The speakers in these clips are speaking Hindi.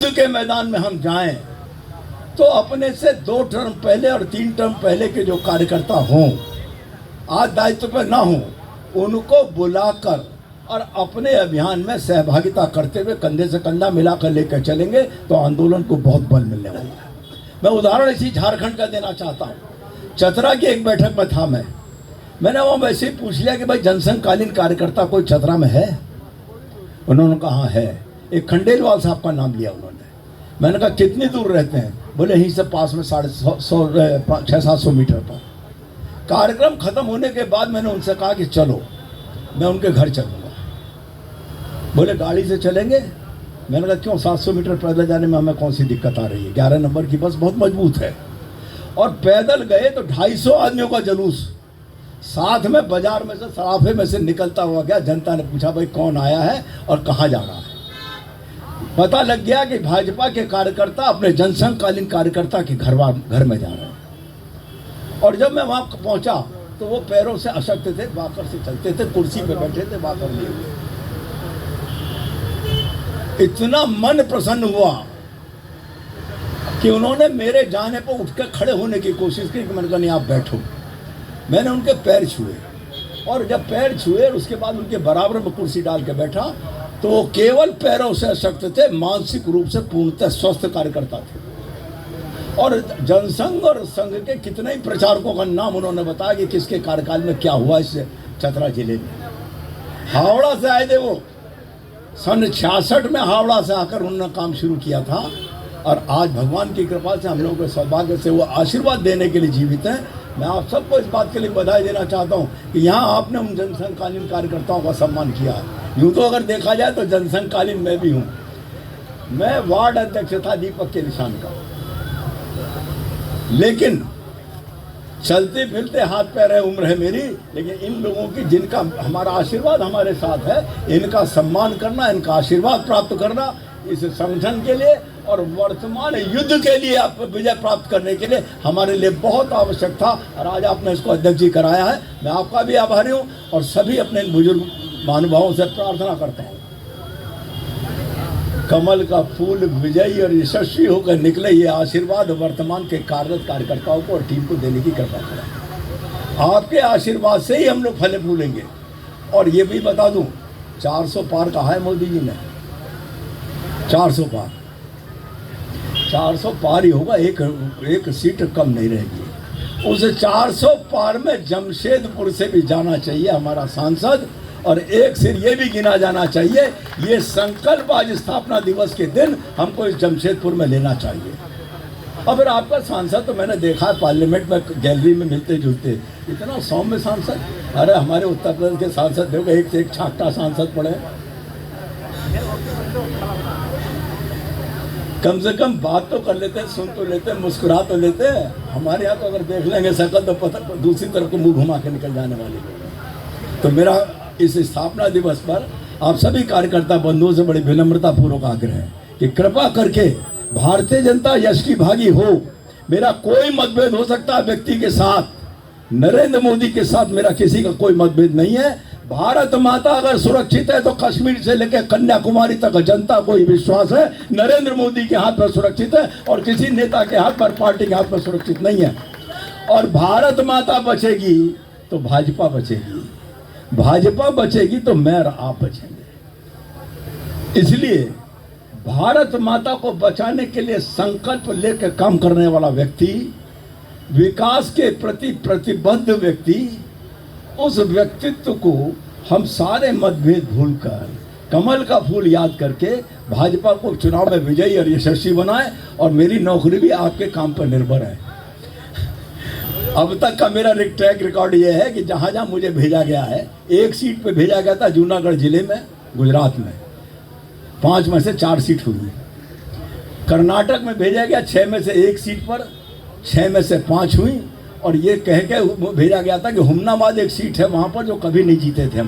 के मैदान में हम जाएं तो अपने से 2 टर्म पहले और 3 टर्म पहले के जो कार्यकर्ता हों, आज दायित्व पर ना हों, उनको बुलाकर और अपने अभियान में सहभागिता करते हुए कंधे से कंधा मिलाकर लेकर चलेंगे तो आंदोलन को बहुत बल मिलने वाला है। मैं उदाहरण इसी झारखंड का देना चाहता हूँ। चतरा की एक बैठक में था मैंने वहाँ वैसे ही पूछ लिया कि भाई जनसंघकालीन कार्यकर्ता कोई चतरा में है? उन्होंने कहा हाँ है। एक खंडेलवाल साहब का नाम लिया उन्होंने। मैंने कहा कितनी दूर रहते हैं? बोले यहीं से पास में 600-700 मीटर पर। कार्यक्रम खत्म होने के बाद मैंने उनसे कहा कि चलो मैं उनके घर चलूँगा। बोले गाड़ी से चलेंगे? मैंने कहा क्यों, 700 मीटर पैदल जाने में हमें कौन सी दिक्कत आ रही है? 11 नंबर की बस बहुत मजबूत है। और पैदल गए तो 250 आदमियों का जुलूस, साथ में बाजार में से सराफे में से निकलता हुआ गया। जनता ने पूछा भाई कौन आया है और कहाँ जा रहा है? पता लग गया कि भाजपा के कार्यकर्ता अपने जनसंघकालीन कार्यकर्ता के घर में जा रहे हैं। और जब मैं वहाँ पहुँचा तो वो पैरों से अशक्त थे, वाकर से चलते थे, कुर्सी पे बैठे थे, वाकर लिए हुए। इतना मन प्रसन्न हुआ कि उन्होंने मेरे जाने पर उठकर खड़े होने की कोशिश की। मैंने कहा नहीं आप बैठो। मैंने उनके पैर छुए और जब पैर छुए और उसके बाद उनके बराबर में कुर्सी डाल के बैठा तो वो केवल पैरों से अशक्त थे, मानसिक रूप से पूर्णतः स्वस्थ कार्यकर्ता थे। और जनसंघ और संघ के कितने ही प्रचारकों का नाम उन्होंने बताया कि किसके कार्यकाल में क्या हुआ इस चतरा जिले में। हावड़ा से आए थे वो, सन 66 में हावड़ा से आकर उन्होंने काम शुरू किया था। और आज भगवान की कृपा से हम लोगों के सौभाग्य से वो आशीर्वाद देने के लिए जीवित हैं। मैं आप सबको इस बात के लिए बधाई देना चाहता हूँ कि यहाँ आपने उन जनसंघकालीन कार्यकर्ताओं का सम्मान किया है। यूँ तो अगर देखा जाए तो जनसंघकालीन मैं भी हूँ। मैं वार्ड अध्यक्ष था दीपक के निशान का, लेकिन चलते फिरते हाथ पैर है, उम्र है मेरी, लेकिन इन लोगों की जिनका हमारा आशीर्वाद हमारे साथ है, इनका सम्मान करना, इनका आशीर्वाद प्राप्त करना इस संगठन के लिए और वर्तमान युद्ध के लिए आप विजय प्राप्त करने के लिए हमारे लिए बहुत आवश्यक था। और आज आपने इसको अध्यक्ष जी कराया है। मैं आपका भी आभारी हूँ और सभी अपने बुजुर्ग महानुभावों से प्रार्थना करता हूँ कमल का फूल विजयी और यशस्वी होकर निकले, ये आशीर्वाद वर्तमान के कार्यरत कार्यकर्ताओं को और टीम को देने की कृपा करें। आपके आशीर्वाद से ही हम लोग फले फूलेंगे। और ये भी बता दूं, 400 पार कहा है मोदी जी ने, 400 पार, 400 पार ही होगा, एक सीट कम नहीं रहेगी। उस 400 पार में जमशेदपुर से भी जाना चाहिए हमारा सांसद, और एक सिर ये भी गिना जाना चाहिए, ये संकल्प आज स्थापना दिवस के दिन हमको इस जमशेदपुर में लेना चाहिए। और फिर आपका सांसद तो मैंने देखा है पार्लियामेंट में गैलरी में मिलते जुलते, इतना सौम्य सांसद। अरे हमारे उत्तर प्रदेश के सांसद देखो, एक से एक छाकटा सांसद पड़े। कम से कम बात तो कर लेते हैं, सुन तो लेते हैं, मुस्कुरा तो लेते हैं। हमारे यहाँ तो अगर देख लेंगे शकल तो पता दूसरी तरफ को मुंह घुमा के निकल जाने वाले लोग। तो मेरा इस स्थापना दिवस पर आप सभी कार्यकर्ता बंधुओं से बड़ी विनम्रता पूर्वक आग्रह है कि कृपा करके भारतीय जनता यश की भागी हो। मेरा कोई मतभेद हो सकता है व्यक्ति के साथ, नरेंद्र मोदी के साथ मेरा किसी का कोई मतभेद नहीं है। भारत माता अगर सुरक्षित है तो कश्मीर से लेकर कन्याकुमारी तक जनता को ही विश्वास है नरेंद्र मोदी के हाथ पर सुरक्षित है और किसी नेता के हाथ पर, पार्टी के हाथ पर सुरक्षित नहीं है। और भारत माता बचेगी तो भाजपा बचेगी, भाजपा बचेगी तो मैं और आप बचेंगे। इसलिए भारत माता को बचाने के लिए संकल्प लेकर काम करने वाला व्यक्ति, विकास के प्रति प्रतिबद्ध व्यक्ति, उस व्यक्तित्व को हम सारे मतभेद भूलकर कमल का फूल याद करके भाजपा को चुनाव में विजयी और यशस्वी बनाए। और मेरी नौकरी भी आपके काम पर निर्भर है। अब तक का मेरा ट्रैक रिकॉर्ड ये है कि जहाँ जहाँ मुझे भेजा गया है, एक सीट पे भेजा गया था जूनागढ़ जिले में, गुजरात में 5 में से 4 सीट हुई। कर्नाटक में भेजा गया 6 में से 1 सीट पर, 6 में से 5 हुई। और ये कह के भेजा गया था कि हुमनाबाद एक सीट है वहाँ पर जो कभी नहीं जीते थे हम,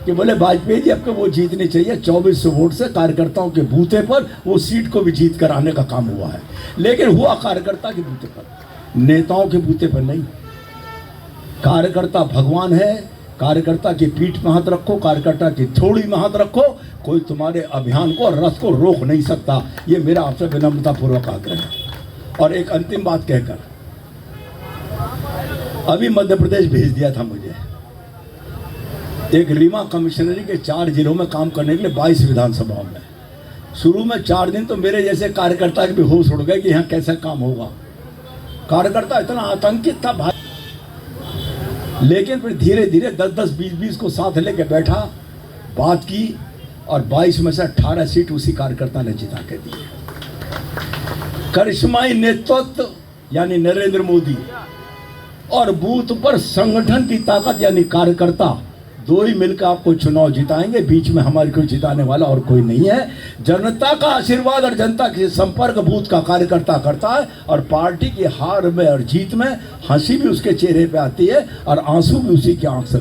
कि बोले वाजपेयी जी आपको वो जीतनी चाहिए। 2400 वोट से कार्यकर्ताओं के बूथे पर वो सीट को भी जीत कर आने का काम हुआ है, लेकिन हुआ कार्यकर्ता के बूथे पर, नेताओं के बूथे पर नहीं। कार्यकर्ता भगवान है, कार्यकर्ता की पीठ में हाथ रखो, कार्यकर्ता की थोड़ी में हाथ रखो, कोई तुम्हारे अभियान को और रथ को रोक नहीं सकता। ये मेरा आपसे विनम्रतापूर्वक आग्रह है। और एक अंतिम बात कहकर, अभी मध्य प्रदेश भेज दिया था मुझे एक रीवा कमिश्नरी के 4 जिलों में काम करने के लिए 22 विधानसभाओं में। शुरू में 4 दिन तो मेरे जैसे कार्यकर्ता के भी होश उड़ गए कि यहाँ कैसा काम होगा। कार्यकर्ता इतना आतंकित था भाई, लेकिन फिर धीरे धीरे 10-10, 20-20 को साथ लेके बैठा, बात की और 22 में से 18 सीट उसी कार्यकर्ता ने जिता के दी। करिश्माई नेतृत्व यानी नरेंद्र मोदी और बूथ पर संगठन की ताकत यानी कार्यकर्ता, दो ही मिलकर आपको चुनाव जिताएंगे। बीच में हमारे को जिताने वाला और कोई नहीं है। जनता का आशीर्वाद और जनता के संपर्क बूथ का कार्यकर्ता करता है, और पार्टी की हार में और जीत में हंसी भी उसके चेहरे पे आती है और आंसू भी उसी की आंख से